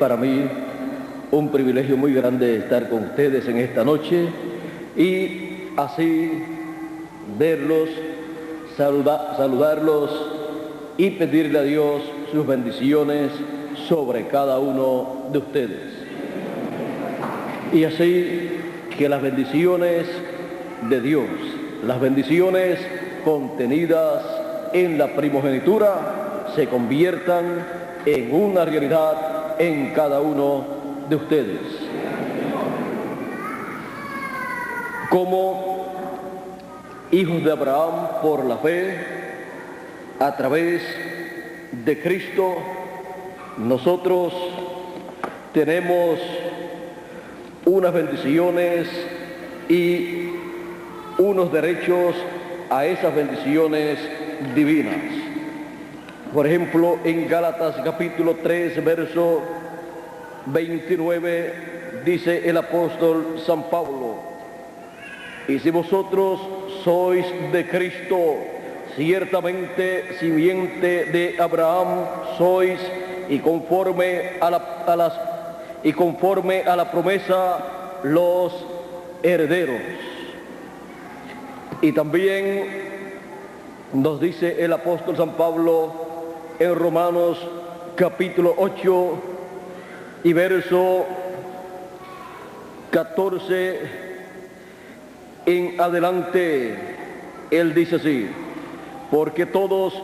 para mí un privilegio muy grande estar con ustedes en esta noche y así verlos, saludarlos y pedirle a Dios sus bendiciones sobre cada uno de ustedes. Y así que las bendiciones de Dios, las bendiciones contenidas en la primogenitura, se conviertan en una realidad en cada uno de ustedes. Como hijos de Abraham por la fe, a través de Cristo, nosotros tenemos unas bendiciones y unos derechos a esas bendiciones divinas. Por ejemplo, en Gálatas capítulo 3, verso 29, dice el apóstol San Pablo: y si vosotros sois de Cristo, ciertamente simiente de Abraham sois, y conforme a la promesa los herederos. Y también nos dice el apóstol San Pablo en Romanos capítulo 8 y verso 14 en adelante, él dice así: porque todos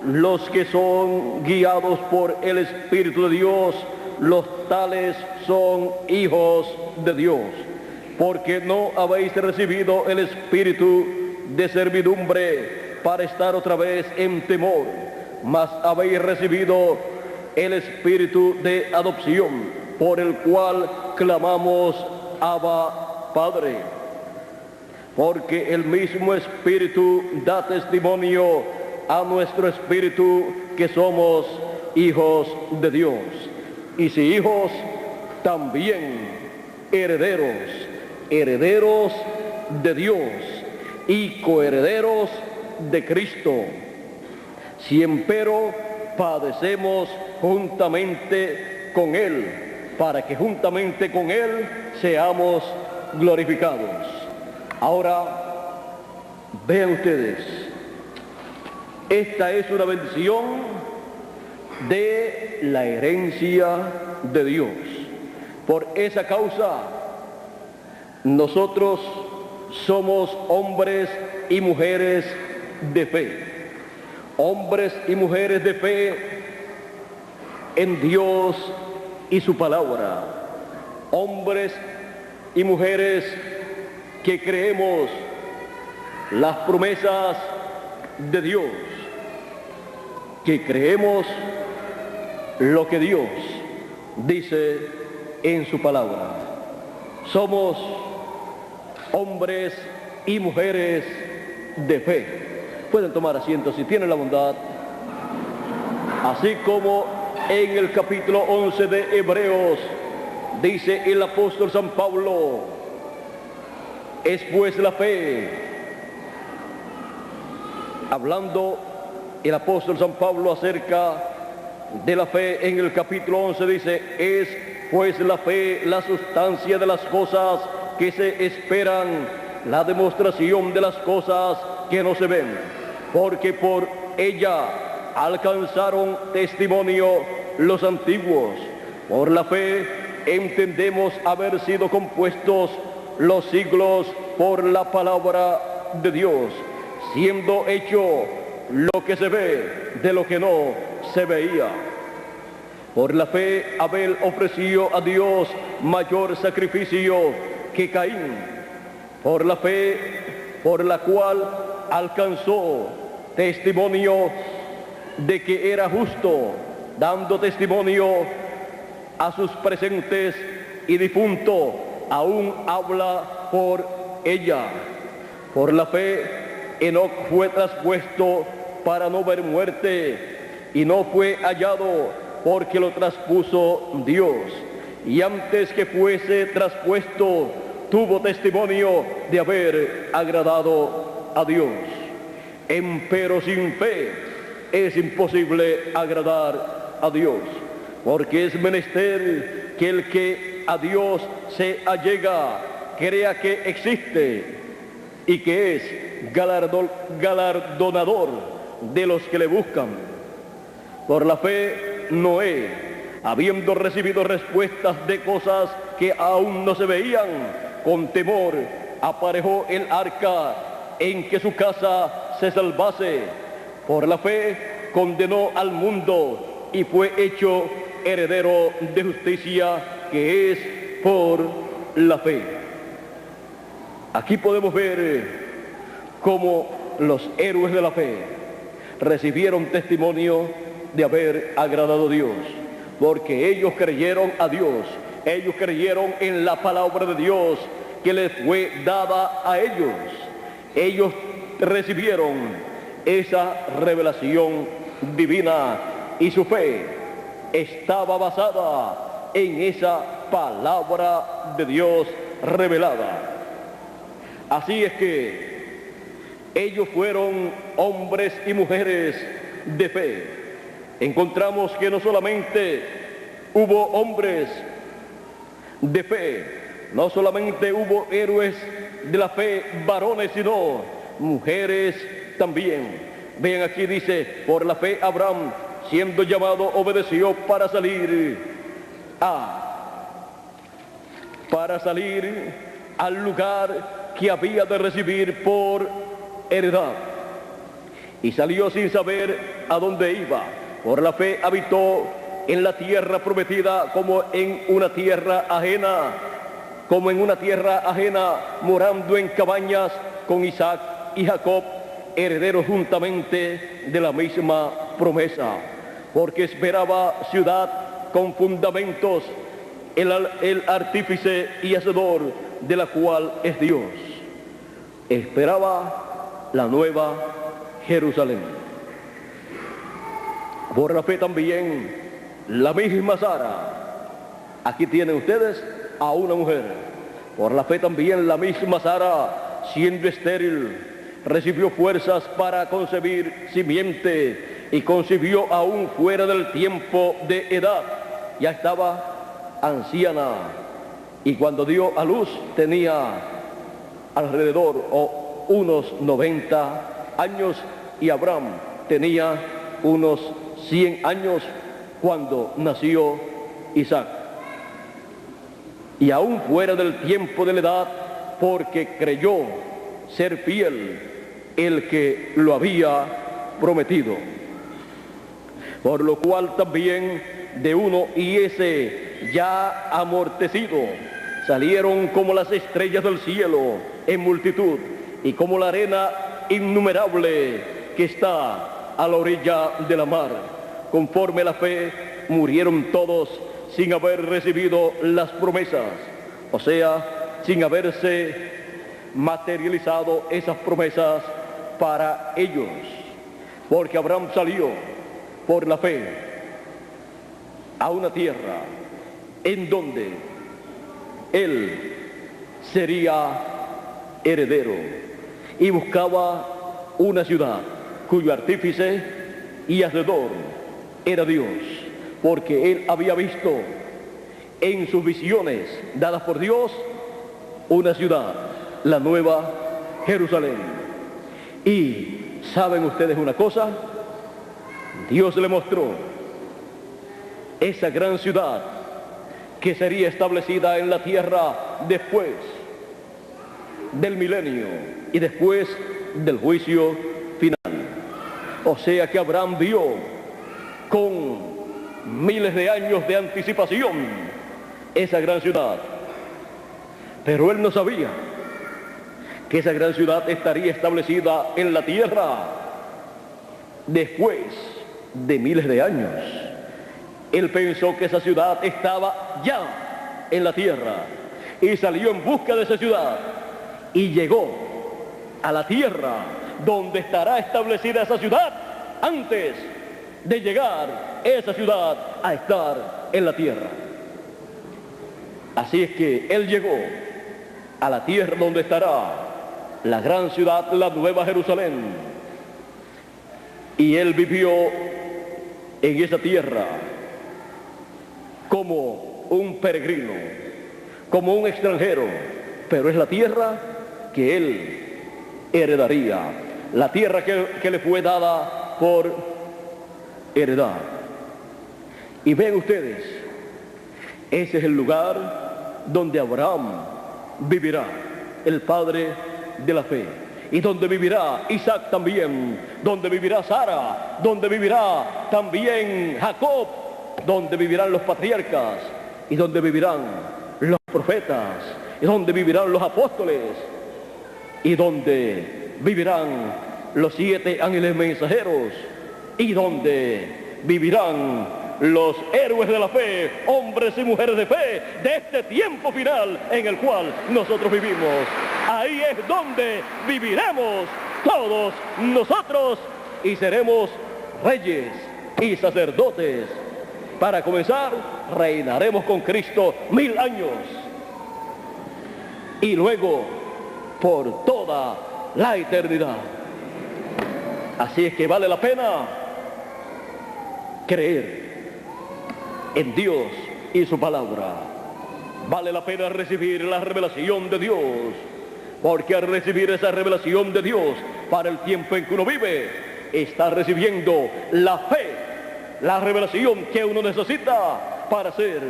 los que son guiados por el Espíritu de Dios, los tales son hijos de Dios. Porque no habéis recibido el espíritu de servidumbre para estar otra vez en temor, mas habéis recibido el espíritu de adopción, por el cual clamamos: Abba, Padre. Porque el mismo Espíritu da testimonio a nuestro espíritu que somos hijos de Dios. Y si hijos, también herederos, herederos de Dios y coherederos de Cristo, si empero padecemos juntamente con Él, para que juntamente con Él seamos glorificados. Ahora, vean ustedes, esta es una bendición de la herencia de Dios. Por esa causa, nosotros somos hombres y mujeres de fe. Hombres y mujeres de fe en Dios y su palabra. Hombres y mujeres que creemos las promesas de Dios, que creemos lo que Dios dice en su palabra. Somos hombres y mujeres de fe. Pueden tomar asiento si tienen la bondad. Así como en el capítulo 11 de Hebreos dice el apóstol San Pablo: es pues la fe, hablando el apóstol San Pablo acerca de la fe en el capítulo 11, dice: es pues la fe la sustancia de las cosas que se esperan, la demostración de las cosas que no se ven, porque por ella alcanzaron testimonio los antiguos. Por la fe entendemos haber sido compuestos los siglos por la palabra de Dios, siendo hecho lo que se ve de lo que no se veía. Por la fe Abel ofreció a Dios mayor sacrificio que Caín. Por la fe por la cual alcanzó testimonio de que era justo, dando testimonio a sus presentes, y difunto aún habla por ella. Por la fe Enoc fue traspuesto para no ver muerte, y no fue hallado porque lo traspuso Dios. Y antes que fuese traspuesto, tuvo testimonio de haber agradado a Dios. Empero sin fe es imposible agradar a Dios, porque es menester que el que a Dios se allega crea que existe y que es galardonador de los que le buscan. Por la fe, Noé, habiendo recibido respuestas de cosas que aún no se veían, con temor aparejó el arca en que su casa se salvase. Por la fe condenó al mundo y fue hecho heredero de justicia, que es por la fe. Aquí podemos ver cómo los héroes de la fe recibieron testimonio de haber agradado a Dios, porque ellos creyeron a Dios, ellos creyeron en la palabra de Dios que les fue dada a ellos. Ellos recibieron esa revelación divina y su fe estaba basada en esa palabra de Dios revelada. Así es que ellos fueron hombres y mujeres de fe. Encontramos que no solamente hubo hombres de fe, no solamente hubo héroes de la fe, varones, sino mujeres también. Vean, aquí dice, por la fe Abraham, siendo llamado, obedeció para salir al lugar que había de recibir por heredad. Y salió sin saber a dónde iba. Por la fe habitó en la tierra prometida como en una tierra ajena, morando en cabañas con Isaac y Jacob, herederos juntamente de la misma promesa, porque esperaba ciudad con fundamentos, el artífice y hacedor de la cual es Dios. Esperaba la nueva Jerusalén. Por la fe también la misma Sara, aquí tienen ustedes a una mujer. Por la fe también la misma Sara, siendo estéril, recibió fuerzas para concebir simiente, y concibió aún fuera del tiempo de edad. Ya estaba anciana, y cuando dio a luz tenía alrededor unos 90 años, y Abraham tenía unos 100 años cuando nació Isaac. Y aún fuera del tiempo de la edad, porque creyó ser fiel el que lo había prometido. Por lo cual también de uno y ese ya amortecido salieron como las estrellas del cielo en multitud, y como la arena innumerable que está a la orilla de la mar. Conforme a la fe murieron todos sin haber recibido las promesas, o sea, sin haberse materializado esas promesas para ellos, porque Abraham salió por la fe a una tierra en donde él sería heredero, y buscaba una ciudad cuyo artífice y hacedor era Dios, porque él había visto en sus visiones dadas por Dios una ciudad, la nueva Jerusalén. Y ¿saben ustedes una cosa? Dios le mostró esa gran ciudad que sería establecida en la tierra después del milenio y después del juicio final. O sea que Abraham vio con miles de años de anticipación esa gran ciudad, pero él no sabía que esa gran ciudad estaría establecida en la tierra después de miles de años. Él pensó que esa ciudad estaba ya en la tierra y salió en busca de esa ciudad y llegó a la tierra donde estará establecida esa ciudad antes de llegar esa ciudad a estar en la tierra. Así es que él llegó a la tierra donde estará la gran ciudad, la nueva Jerusalén, y él vivió en esa tierra como un peregrino, como un extranjero, pero es la tierra que él heredaría, la tierra que le fue dada por heredad. Y ven ustedes, ese es el lugar donde Abraham vivirá, el padre de la fe, y donde vivirá Isaac también, donde vivirá Sara, donde vivirá también Jacob, donde vivirán los patriarcas, y donde vivirán los profetas, y donde vivirán los apóstoles, y donde vivirán los 7 ángeles mensajeros, y donde vivirán los héroes de la fe, hombres y mujeres de fe, de este tiempo final en el cual nosotros vivimos. Ahí es donde viviremos todos nosotros y seremos reyes y sacerdotes. Para comenzar, reinaremos con Cristo 1000 años y luego por toda la eternidad. Así es que vale la pena creer en Dios y su palabra. Vale la pena recibir la revelación de Dios, porque al recibir esa revelación de Dios para el tiempo en que uno vive, está recibiendo la fe, la revelación que uno necesita para ser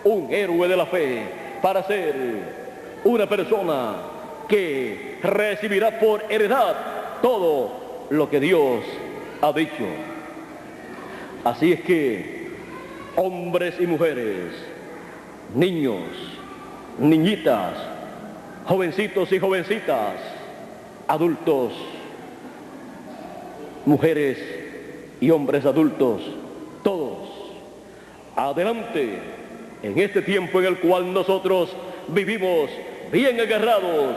un héroe de la fe, para ser una persona que recibirá por heredad todo lo que Dios ha dicho. Así es que hombres y mujeres, niños, niñitas, jovencitos y jovencitas, adultos, mujeres y hombres adultos, todos, adelante en este tiempo en el cual nosotros vivimos bien agarrados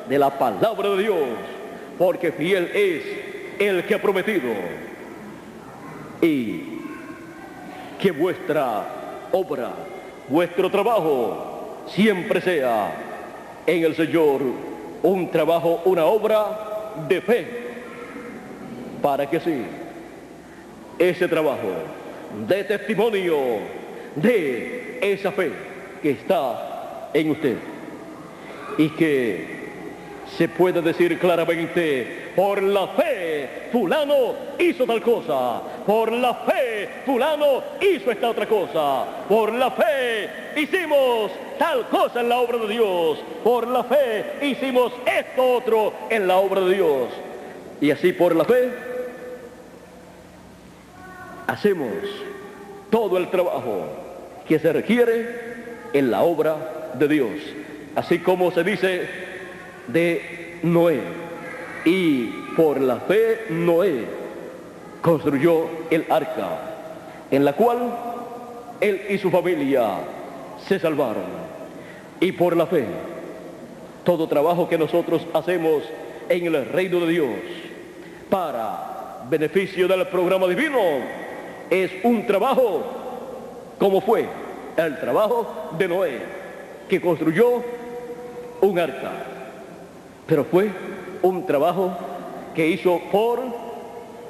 de la palabra de Dios, porque fiel es el que ha prometido, y que vuestra obra, vuestro trabajo siempre sea en el Señor un trabajo, una obra de fe, para que sí, ese trabajo de testimonio de esa fe que está en usted, y que se puede decir claramente: por la fe fulano hizo tal cosa, por la fe fulano hizo esta otra cosa, por la fe hicimos tal cosa en la obra de Dios, por la fe hicimos esto otro en la obra de Dios. Y así por la fe hacemos todo el trabajo que se requiere en la obra de Dios, así como se dice de Noé. Y por la fe Noé construyó el arca, en la cual él y su familia se salvaron. Y por la fe, todo trabajo que nosotros hacemos en el reino de Dios para beneficio del programa divino es un trabajo como fue el trabajo de Noé, que construyó un arca, pero fue un trabajo que hizo por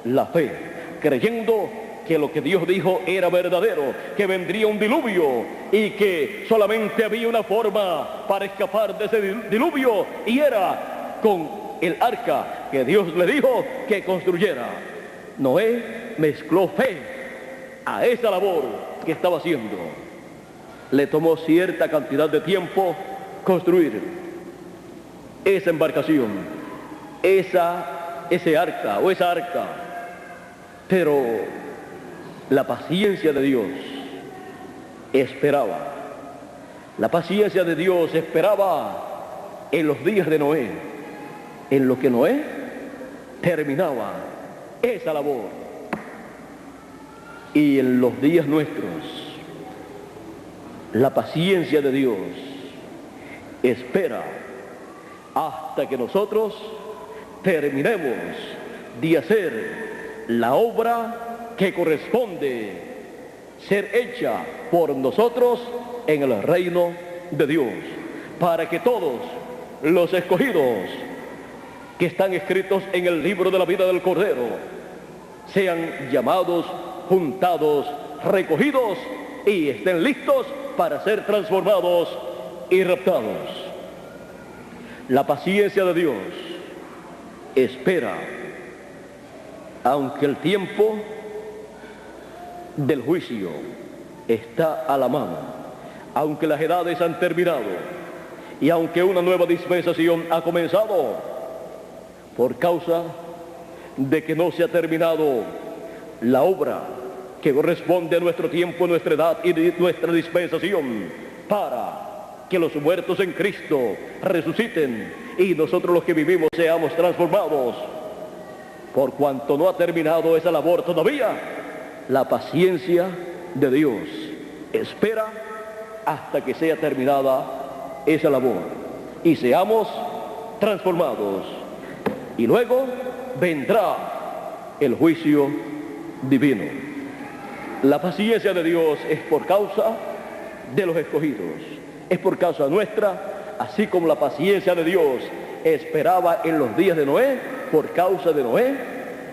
la fe, creyendo que lo que Dios dijo era verdadero, que vendría un diluvio y que solamente había una forma para escapar de ese diluvio, y era con el arca que Dios le dijo que construyera. Noé mezcló fe a esa labor que estaba haciendo. Le tomó cierta cantidad de tiempo construir esa embarcación, ese arca o esa arca, pero la paciencia de Dios esperaba. La paciencia de Dios esperaba en los días de Noé, en lo que Noé terminaba esa labor. Y en los días nuestros, la paciencia de Dios espera hasta que nosotros terminemos de hacer la obra que corresponde ser hecha por nosotros en el reino de Dios, para que todos los escogidos que están escritos en el libro de la vida del Cordero sean llamados, juntados, recogidos y estén listos para ser transformados y raptados. La paciencia de Dios espera, aunque el tiempo del juicio está a la mano, aunque las edades han terminado y aunque una nueva dispensación ha comenzado, por causa de que no se ha terminado la obra que corresponde a nuestro tiempo, nuestra edad y nuestra dispensación, para que los muertos en Cristo resuciten y nosotros los que vivimos seamos transformados. Por cuanto no ha terminado esa labor todavía, la paciencia de Dios espera hasta que sea terminada esa labor y seamos transformados, y luego vendrá el juicio divino. La paciencia de Dios es por causa de los escogidos, es por causa nuestra, así como la paciencia de Dios esperaba en los días de Noé, por causa de Noé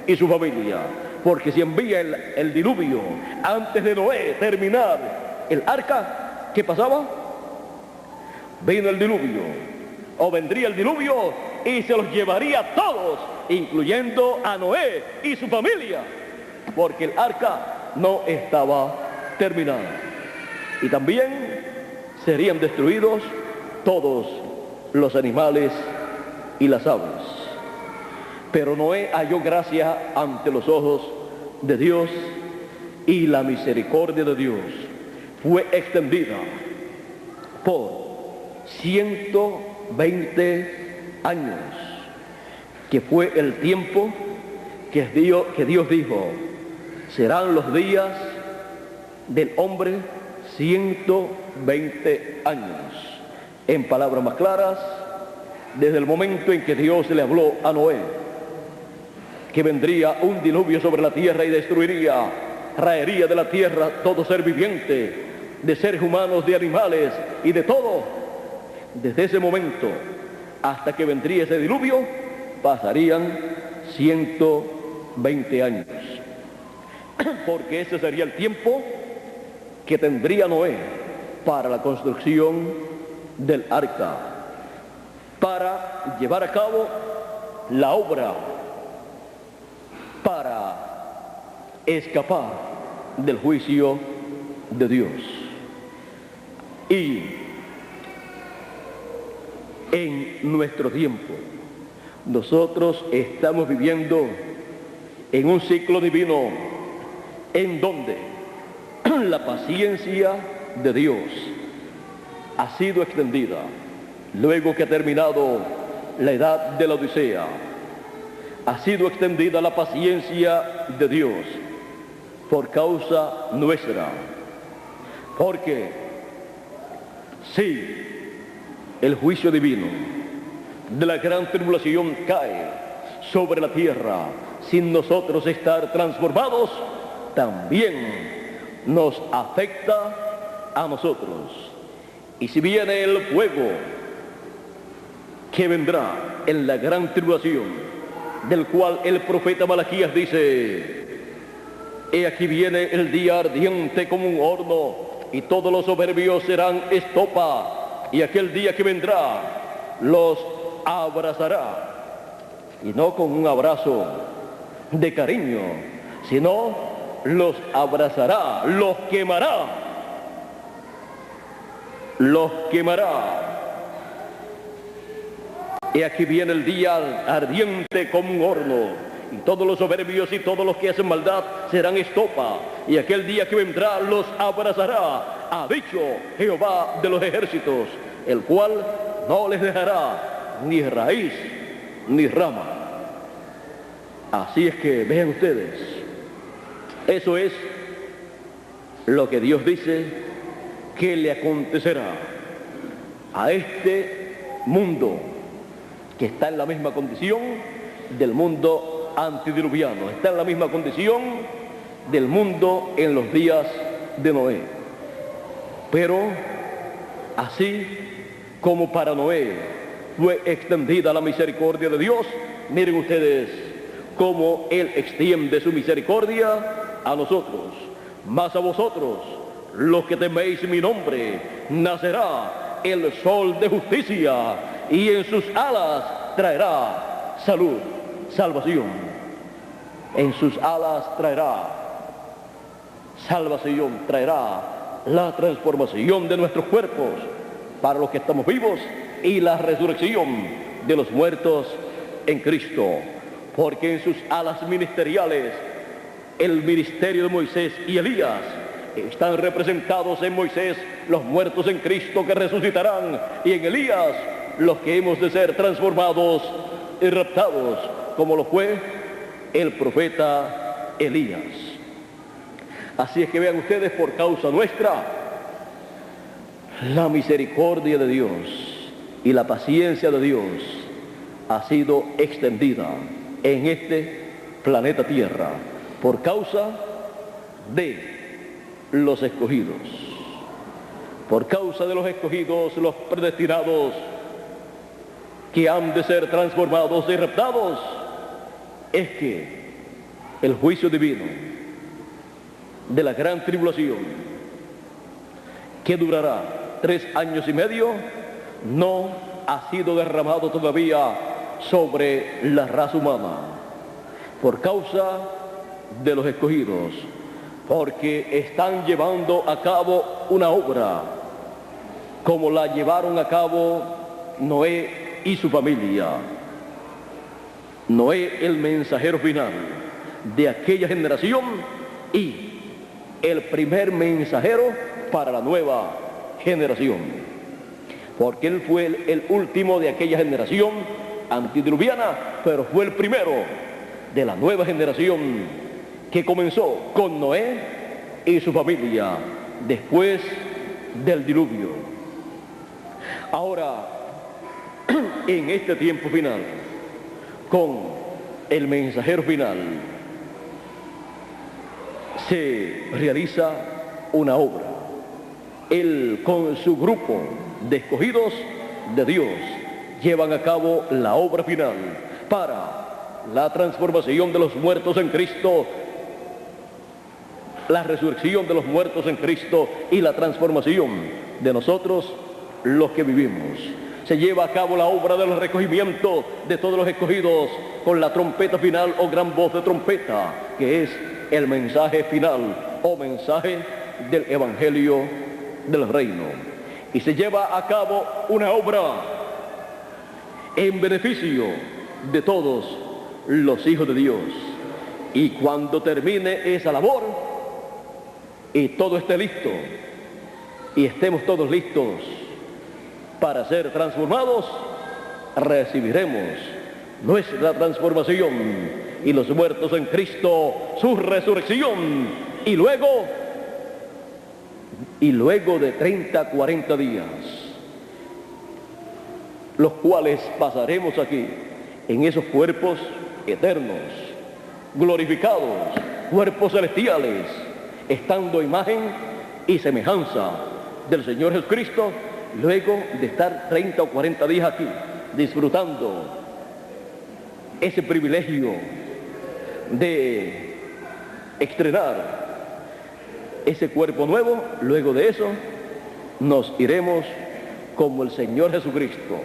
y su familia. Porque si envía el diluvio antes de Noé terminar el arca, ¿qué pasaba? Vino el diluvio, o vendría el diluvio y se los llevaría a todos, incluyendo a Noé y su familia, porque el arca no estaba terminada. Y también serían destruidos todos los animales y las aves. Pero Noé halló gracia ante los ojos de Dios, y la misericordia de Dios fue extendida por 120 años, que fue el tiempo que Dios dijo, serán los días del hombre 120 años. En palabras más claras, desde el momento en que Dios le habló a Noé que vendría un diluvio sobre la tierra y destruiría, raería de la tierra todo ser viviente, de seres humanos, de animales y de todo. Desde ese momento hasta que vendría ese diluvio pasarían 120 años, porque ese sería el tiempo que tendría Noé para la construcción del arca, para llevar a cabo la obra, para escapar del juicio de Dios. Y en nuestro tiempo nosotros estamos viviendo en un ciclo divino en donde la paciencia de Dios ha sido extendida luego que ha terminado la edad de la Odisea. Ha sido extendida la paciencia de Dios por causa nuestra, porque si el juicio divino de la gran tribulación cae sobre la tierra sin nosotros estar transformados, también nos afecta a nosotros. Y si viene el fuego que vendrá en la gran tribulación, del cual el profeta Malaquías dice, he aquí viene el día ardiente como un horno, y todos los soberbios serán estopa, y aquel día que vendrá los abrazará, y no con un abrazo de cariño, sino los abrazará, los quemará, los quemará. Y aquí viene el día ardiente como un horno, y todos los soberbios y todos los que hacen maldad serán estopa, y aquel día que vendrá los abrazará, ha dicho Jehová de los ejércitos, el cual no les dejará ni raíz ni rama. Así es que vean ustedes, eso es lo que Dios dice que le acontecerá a este mundo que está en la misma condición del mundo antediluviano, está en la misma condición del mundo en los días de Noé. Pero así como para Noé fue extendida la misericordia de Dios, miren ustedes cómo Él extiende su misericordia a nosotros. Mas a vosotros los que teméis mi nombre, nacerá el sol de justicia, y en sus alas traerá salud, salvación. En sus alas traerá salvación, traerá la transformación de nuestros cuerpos para los que estamos vivos y la resurrección de los muertos en Cristo. Porque en sus alas ministeriales, el ministerio de Moisés y Elías están representados en Moisés los muertos en Cristo que resucitarán, y en Elías los que hemos de ser transformados y raptados, como lo fue el profeta Elías. Así es que vean ustedes, por causa nuestra, la misericordia de Dios y la paciencia de Dios ha sido extendida en este planeta Tierra por causa de los escogidos. Por causa de los escogidos, los predestinados, que han de ser transformados y raptados, es que el juicio divino de la gran tribulación, que durará 3 años y medio, no ha sido derramado todavía sobre la raza humana, por causa de los escogidos, porque están llevando a cabo una obra como la llevaron a cabo Noé y su familia. Noé, el mensajero final de aquella generación, y el primer mensajero para la nueva generación, porque él fue el último de aquella generación antediluviana, pero fue el primero de la nueva generación que comenzó con Noé y su familia después del diluvio. Ahora, en este tiempo final, con el mensajero final, se realiza una obra. Él, con su grupo de escogidos de Dios, llevan a cabo la obra final para la transformación de los muertos en Cristo, la resurrección de los muertos en Cristo y la transformación de nosotros los que vivimos. Se lleva a cabo la obra del recogimiento de todos los escogidos con la trompeta final o gran voz de trompeta, que es el mensaje final o mensaje del Evangelio del Reino. Y se lleva a cabo una obra en beneficio de todos los hijos de Dios. Y cuando termine esa labor y todo esté listo y estemos todos listos para ser transformados, recibiremos nuestra transformación y los muertos en Cristo su resurrección, y luego de 30, 40 días, los cuales pasaremos aquí en esos cuerpos eternos, glorificados, cuerpos celestiales, estando a imagen y semejanza del Señor Jesucristo, luego de estar 30 o 40 días aquí, disfrutando ese privilegio de estrenar ese cuerpo nuevo. Luego de eso nos iremos como el Señor Jesucristo,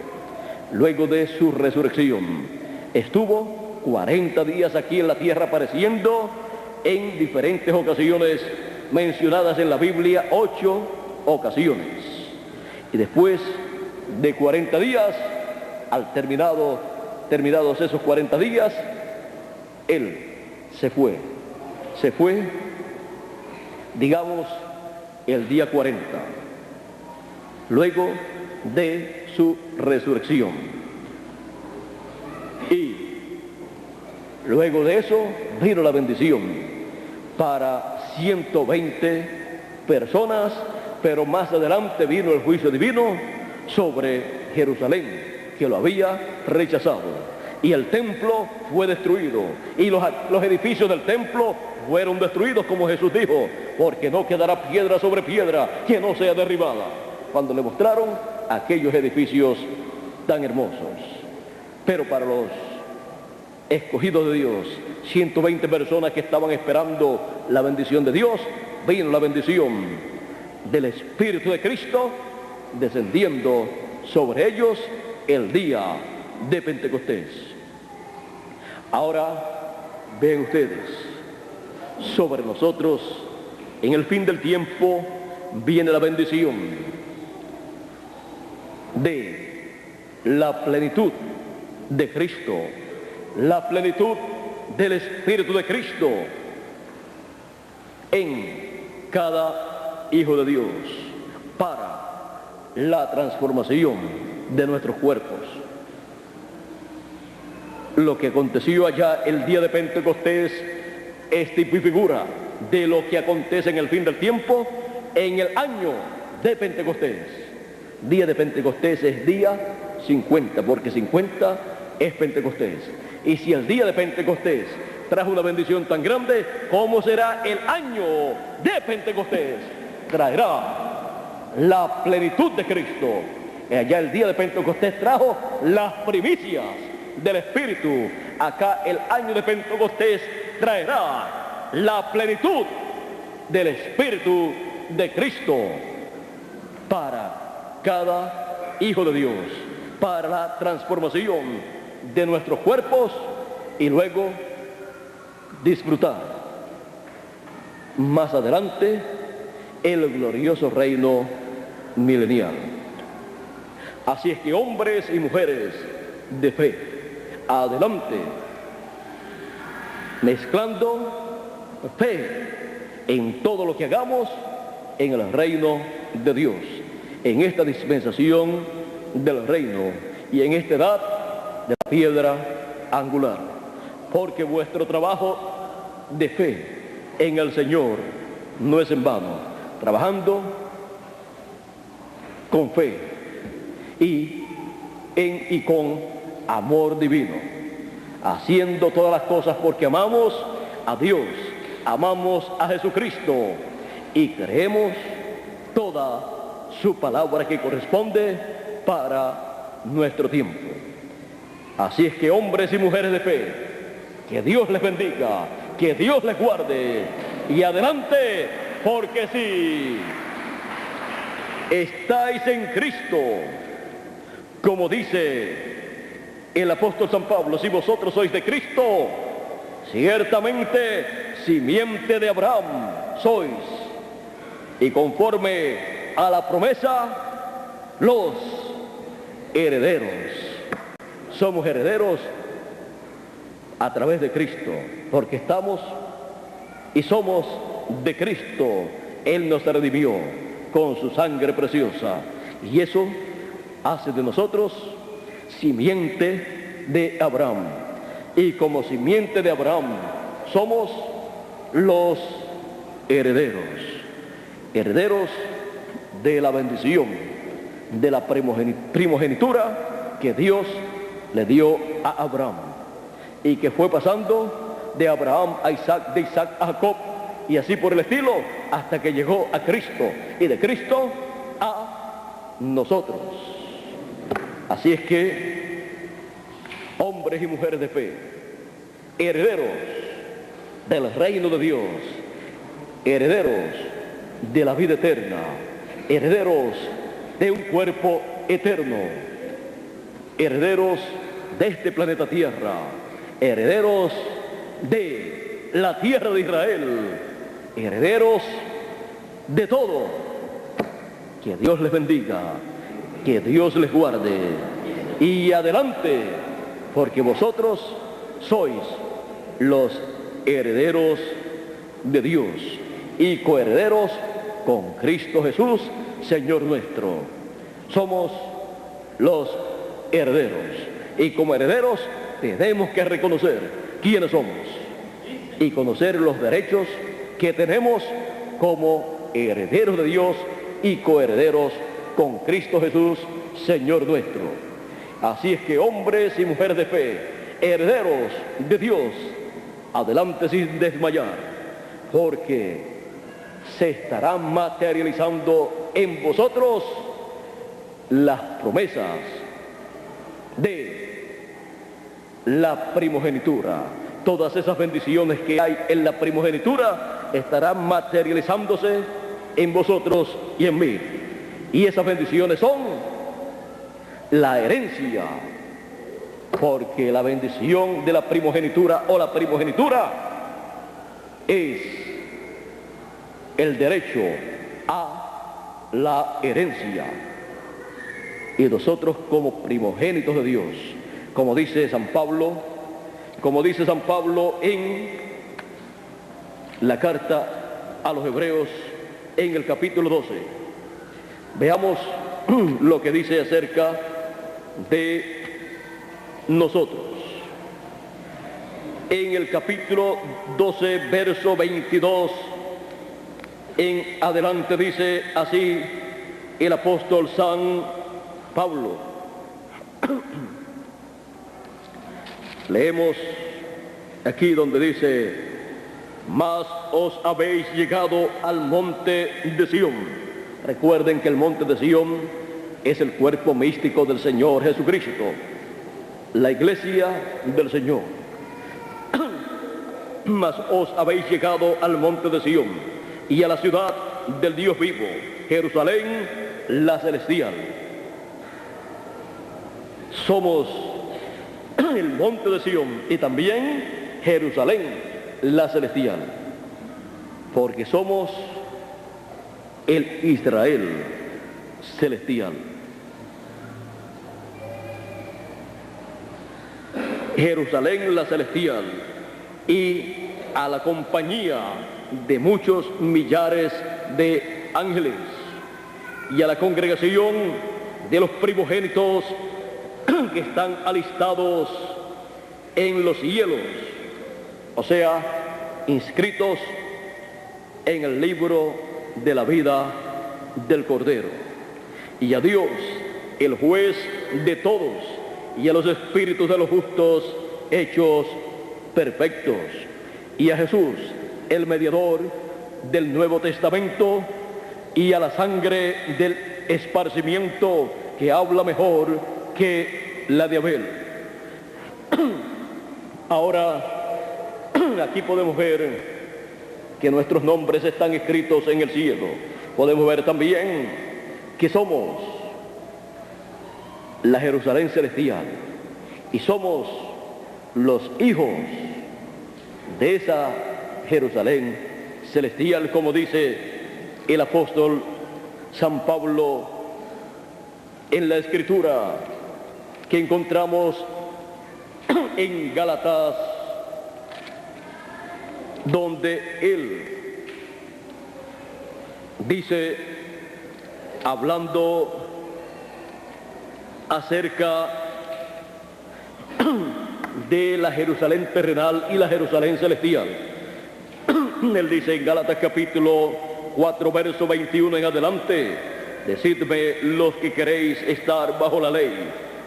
luego de su resurrección. Estuvo 40 días aquí en la tierra, apareciendo en diferentes ocasiones mencionadas en la Biblia, 8 ocasiones. Y después de 40 días, terminados esos 40 días, Él se fue, digamos, el día 40, luego de su resurrección. Y luego de eso vino la bendición para 120 personas, pero más adelante vino el juicio divino sobre Jerusalén, que lo había rechazado. Y el templo fue destruido, y los edificios del templo fueron destruidos, como Jesús dijo, porque no quedará piedra sobre piedra que no sea derribada, cuando le mostraron aquellos edificios tan hermosos. Pero para los escogidos de Dios, 120 personas que estaban esperando la bendición de Dios, vino la bendición del Espíritu de Cristo descendiendo sobre ellos el día de Pentecostés. Ahora ven ustedes, sobre nosotros en el fin del tiempo viene la bendición de la plenitud de Cristo, la plenitud del Espíritu de Cristo en cada hijo de Dios para la transformación de nuestros cuerpos. Lo que aconteció allá el día de Pentecostés es tipo y figura de lo que acontece en el fin del tiempo en el año de Pentecostés. Día de Pentecostés es día 50, porque 50 es Pentecostés. Y si el día de Pentecostés trajo una bendición tan grande, ¿cómo será el año de Pentecostés? Traerá la plenitud de Cristo. Y allá el día de Pentecostés trajo las primicias del Espíritu. Acá el año de Pentecostés traerá la plenitud del Espíritu de Cristo para cada hijo de Dios, para la transformación de nuestros cuerpos y luego disfrutar más adelante el glorioso reino milenial. Así es que hombres y mujeres de fe, adelante, mezclando fe en todo lo que hagamos en el reino de Dios, en esta dispensación del reino y en esta edad de la piedra angular, porque vuestro trabajo de fe en el Señor no es en vano, trabajando con fe y con amor divino, haciendo todas las cosas porque amamos a Dios, amamos a Jesucristo y creemos toda su palabra que corresponde para nuestro tiempo. Así es que hombres y mujeres de fe, que Dios les bendiga, que Dios les guarde y adelante, porque si estáis en Cristo, como dice el apóstol San Pablo, si vosotros sois de Cristo, ciertamente simiente de Abraham sois, y conforme a la promesa, los herederos. Somos herederos a través de Cristo, porque estamos y somos de Cristo. Él nos redimió con su sangre preciosa, y eso hace de nosotros simiente de Abraham. Y como simiente de Abraham somos los herederos, herederos de la bendición, de la primogenitura que Dios le dio a Abraham y que fue pasando de Abraham a Isaac, de Isaac a Jacob y así por el estilo hasta que llegó a Cristo y de Cristo a nosotros. Así es que hombres y mujeres de fe, herederos del reino de Dios, herederos de la vida eterna, herederos de un cuerpo eterno, herederos de este planeta Tierra, herederos de la tierra de Israel, herederos de todo. Que Dios les bendiga, que Dios les guarde y adelante, porque vosotros sois los herederos de Dios y coherederos con Cristo Jesús, Señor nuestro. Somos los herederos y como herederos tenemos que reconocer quiénes somos y conocer los derechos que tenemos como herederos de Dios y coherederos con Cristo Jesús, Señor nuestro. Así es que hombres y mujeres de fe, herederos de Dios, adelante sin desmayar, porque se estarán materializando en vosotros las promesas de la primogenitura. Todas esas bendiciones que hay en la primogenitura estarán materializándose en vosotros y en mí. Y esas bendiciones son la herencia, porque la bendición de la primogenitura o la primogenitura es el derecho a la herencia. Y nosotros como primogénitos de Dios, como dice San Pablo en la carta a los Hebreos en el capítulo 12. Veamos lo que dice acerca de nosotros. En el capítulo 12, verso 22 en adelante dice así el apóstol San Pablo. Leemos aquí donde dice: mas os habéis llegado al monte de Sión. Recuerden que el monte de Sión es el cuerpo místico del Señor Jesucristo, la iglesia del Señor. Mas os habéis llegado al monte de Sión y a la ciudad del Dios vivo, Jerusalén la celestial. Somos el monte de Sión y también Jerusalén la celestial, porque somos el Israel celestial. Jerusalén la celestial, y a la compañía de muchos millares de ángeles, y a la congregación de los primogénitos que están alistados en los cielos, o sea, inscritos en el libro de la vida del Cordero, y a Dios, el juez de todos, y a los espíritus de los justos hechos perfectos, y a Jesús, el mediador del Nuevo Testamento, y a la sangre del esparcimiento que habla mejor que la de Abel. Ahora, aquí podemos ver que nuestros nombres están escritos en el cielo. Podemos ver también que somos la Jerusalén celestial y somos los hijos de esa Jerusalén celestial, como dice el apóstol San Pablo en la Escritura que encontramos en Gálatas, donde él dice, hablando acerca de la Jerusalén terrenal y la Jerusalén celestial. Él dice en Gálatas capítulo 4, verso 21 en adelante: decidme los que queréis estar bajo la ley,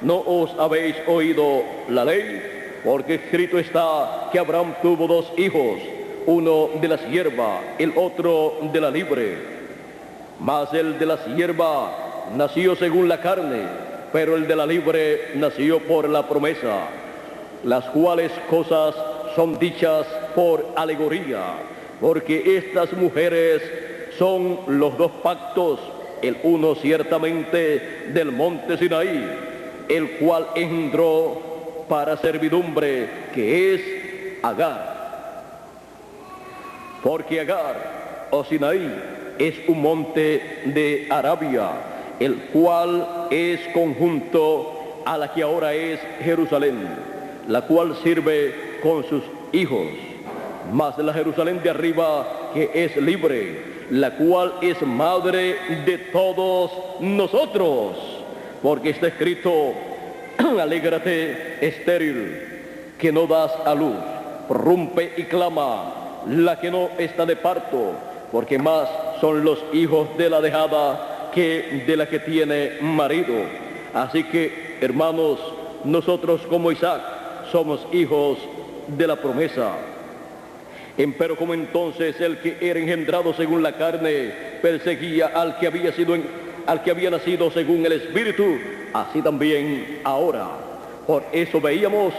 ¿no os habéis oído la ley? Porque escrito está que Abraham tuvo dos hijos, uno de la sierva, el otro de la libre. Mas el de la sierva nació según la carne, pero el de la libre nació por la promesa, las cuales cosas son dichas por alegoría, porque estas mujeres son los dos pactos, el uno ciertamente del monte Sinaí, el cual engendró para servidumbre, que es Agar. Porque Agar o Sinaí es un monte de Arabia, el cual es conjunto a la que ahora es Jerusalén, la cual sirve con sus hijos. Mas la Jerusalén de arriba, que es libre, la cual es madre de todos nosotros, porque está escrito: alégrate, estéril, que no das a luz, prorrumpe y clama, la que no está de parto, porque más son los hijos de la dejada que de la que tiene marido. Así que, hermanos, nosotros como Isaac somos hijos de la promesa. Empero como entonces el que era engendrado según la carne perseguía al que había nacido según el Espíritu, así también ahora. Por eso veíamos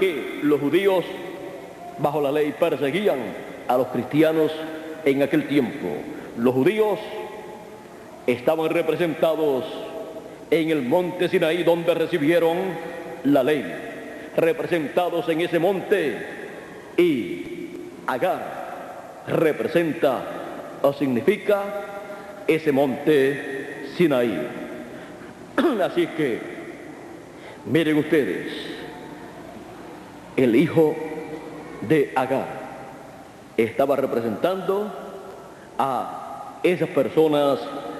que los judíos bajo la ley perseguían a los cristianos en aquel tiempo, Los judíos estaban representados en el monte Sinaí, donde recibieron la ley, representados en ese monte, y Agar representa o significa ese monte Sinaí. Así es que, miren ustedes, el hijo de Agar estaba representando a esas personas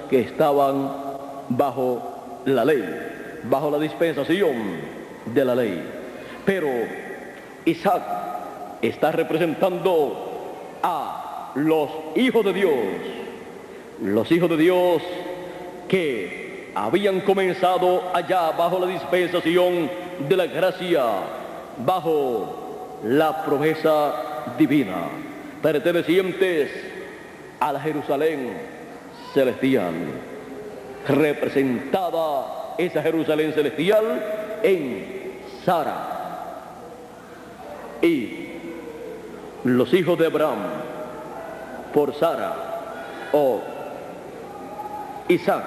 que estaban bajo la ley, bajo la dispensación de la ley. Pero Isaac está representando a los hijos de Dios que habían comenzado allá bajo la dispensación de la gracia, bajo la promesa divina, pertenecientes a la Jerusalén celestial, representada esa Jerusalén celestial en Sara. Y los hijos de Abraham por Sara, o Isaac,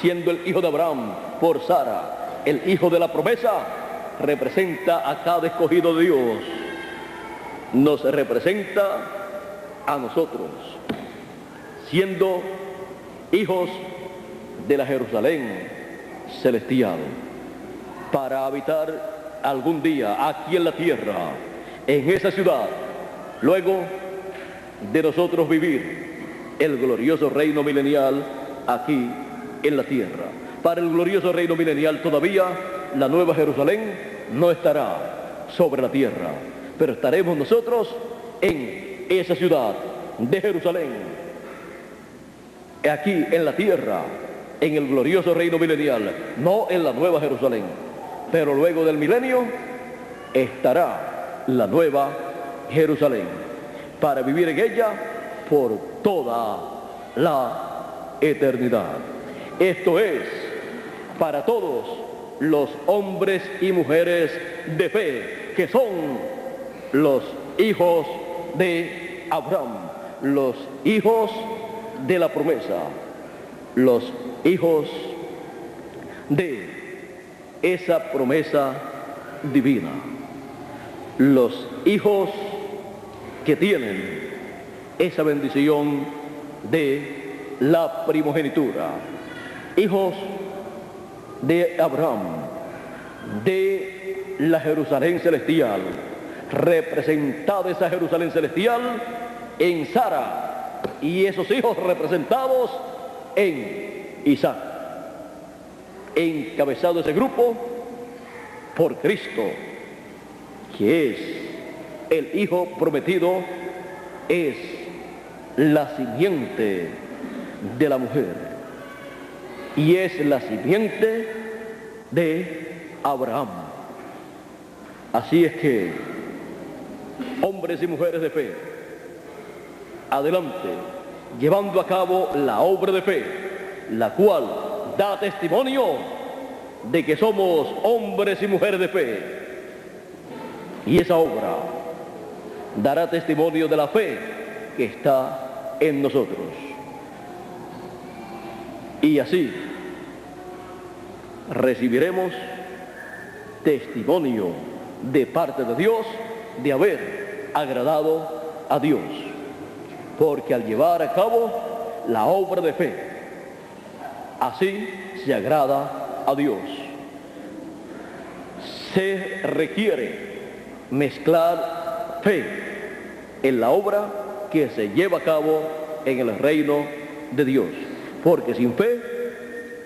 siendo el hijo de Abraham por Sara, el hijo de la promesa, representa a cada escogido de Dios, nos representa a nosotros, siendo hijos de la Jerusalén celestial, para habitar algún día aquí en la tierra, en esa ciudad, luego de nosotros vivir el glorioso reino milenial aquí en la tierra. Para el glorioso reino milenial todavía la nueva Jerusalén no estará sobre la tierra, pero estaremos nosotros en esa ciudad de Jerusalén, aquí en la tierra, en el glorioso reino milenial, no en la nueva Jerusalén, pero luego del milenio estará la nueva Jerusalén, para vivir en ella por toda la eternidad. Esto es para todos los hombres y mujeres de fe, que son los hijos de Abraham, los hijos de la promesa, los hijos de esa promesa divina, los hijos que tienen esa bendición de la primogenitura, hijos de Abraham, de la Jerusalén celestial, representada esa Jerusalén celestial en Sara, y esos hijos representados en Isaac, encabezado ese grupo por Cristo, que es el hijo prometido, es la simiente de la mujer y es la simiente de Abraham. Así es que, hombres y mujeres de fe, adelante, llevando a cabo la obra de fe, la cual da testimonio de que somos hombres y mujeres de fe, y esa obra dará testimonio de la fe que está en nosotros. Y así recibiremos testimonio de parte de Dios de haber agradado a Dios, porque al llevar a cabo la obra de fe, así se agrada a Dios. Se requiere mezclar fe en la obra que se lleva a cabo en el reino de Dios, porque sin fe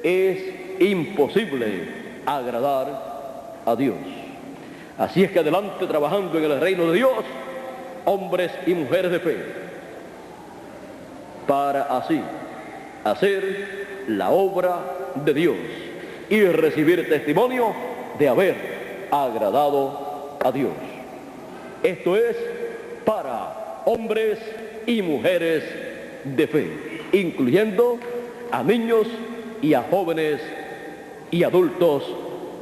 es imposible agradar a Dios. Así es que adelante, trabajando en el reino de Dios, hombres y mujeres de fe, para así hacer la obra de Dios y recibir testimonio de haber agradado a Dios. Esto es para hombres y mujeres de fe, incluyendo a niños y a jóvenes y adultos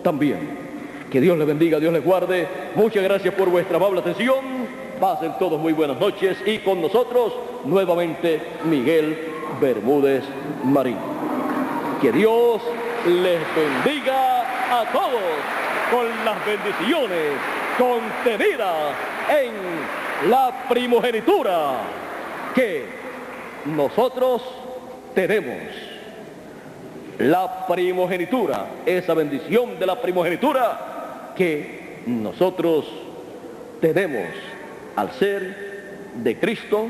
también. Que Dios les bendiga, Dios les guarde. Muchas gracias por vuestra amable atención. Pasen todos muy buenas noches, y con nosotros nuevamente Miguel Bermúdez Marín. Que Dios les bendiga a todos con las bendiciones contenidas en la primogenitura que nosotros tenemos. La primogenitura, esa bendición de la primogenitura que nosotros tenemos al ser de Cristo.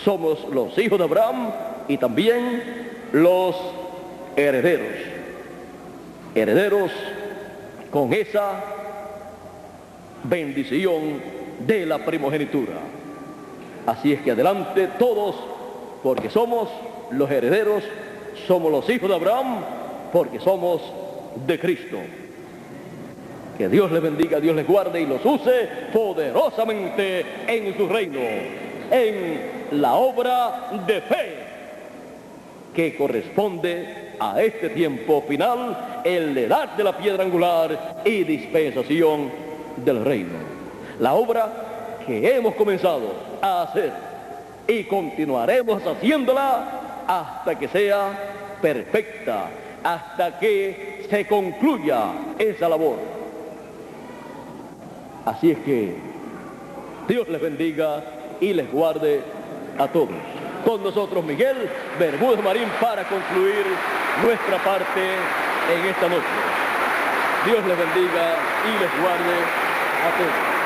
Somos los hijos de Abraham y también los herederos. Herederos con esa bendición de la primogenitura. Así es que adelante todos, porque somos los herederos, somos los hijos de Abraham, porque somos de Cristo. Que Dios les bendiga, Dios les guarde y los use poderosamente en su reino, en la obra de fe que corresponde a este tiempo final, en la edad de la piedra angular y dispensación del reino. La obra que hemos comenzado a hacer y continuaremos haciéndola hasta que sea perfecta, hasta que se concluya esa labor. Así es que Dios les bendiga y les guarde a todos. Con nosotros Miguel Bermúdez Marín para concluir nuestra parte en esta noche. Dios les bendiga y les guarde a todos.